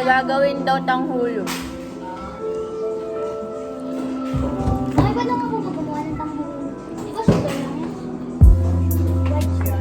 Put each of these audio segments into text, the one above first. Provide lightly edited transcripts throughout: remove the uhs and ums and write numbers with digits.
gagawin daw tanghulog. Ay, ba lang ako gumawa ng tanghulog? Di ba sugar lang yan? White sugar.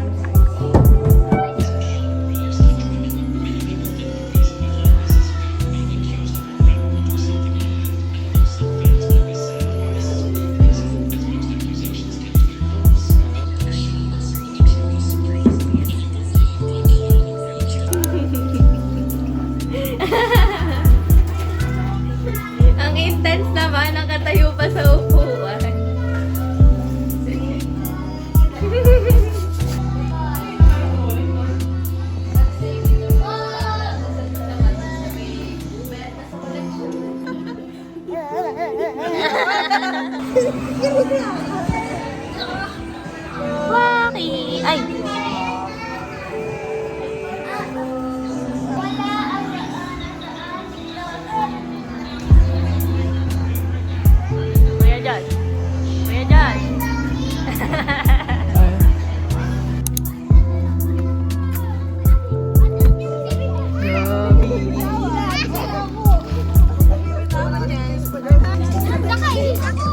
Ang intense naman, nakatayo pa sa upuan. Waki! Ay! Kuya Josh! Kuya Josh! Nakain ako!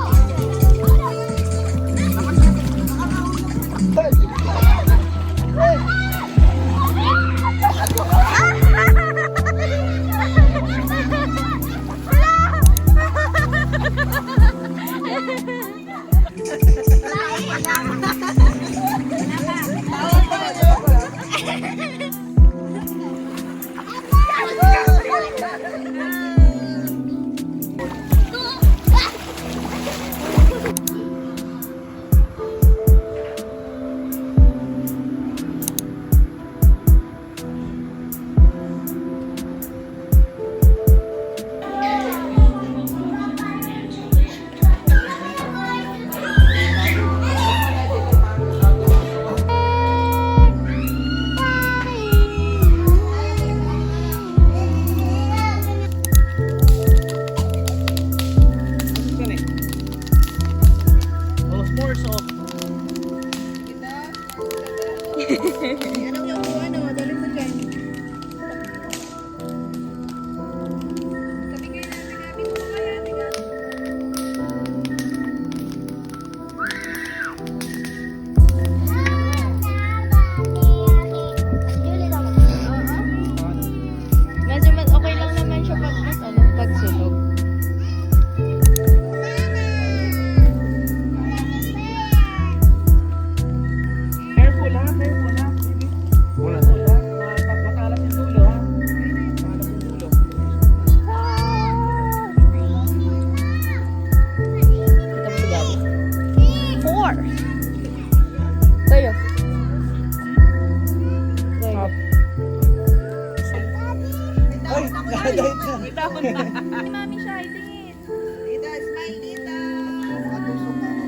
Anong yung ano, dali mo dyan. Kabigay namin namin po kaya namin. Medyo okay lang naman siya pag pagsunog. Careful ha, careful ha. Wala na. Makalat yung dulo ha. Makalat yung dulo. Ito po daddy. 4! Kayo. Kayo. Ay, nakadahit na. May takot na. Mami siya, itingin. Tita, smile tita. Nakatusok ako.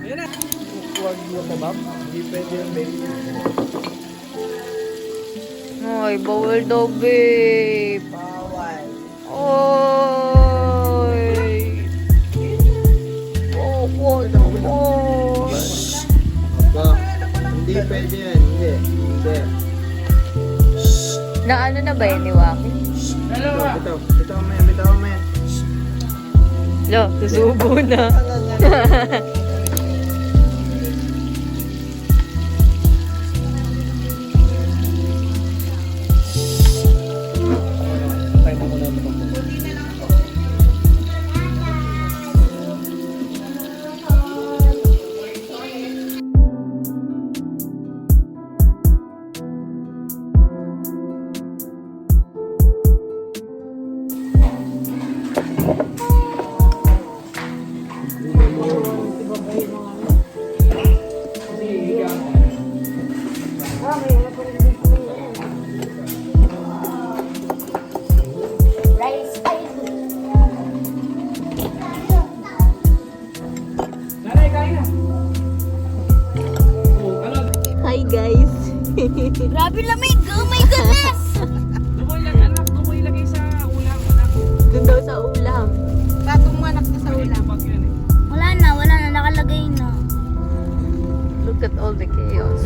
Ayan na. Huwag mo ka ma'am. Hindi pwede yung baby. Ay, bawal daw, babe. Bawal. Oy! Oh, what the fuck? Ba, hindi pwede yan. Hindi. Hindi. Na ano na ba yan ni Waki? Dalawa. Bitaw. Bitaw mo yan. Bitaw mo yan. Lo, susubo na. Tayo mo muna ito. Rice ice. Nanay, kain na. Oh, ano? Hi, guys. Grabe lamig! Oh my goodness! Lumoy lang anak. Lumoy lagay sa ulam anak. Dun daw sa ulam. Patong manak na sa ulam. Pag yun eh. Wala na, nakalagay na. Look at all the chaos.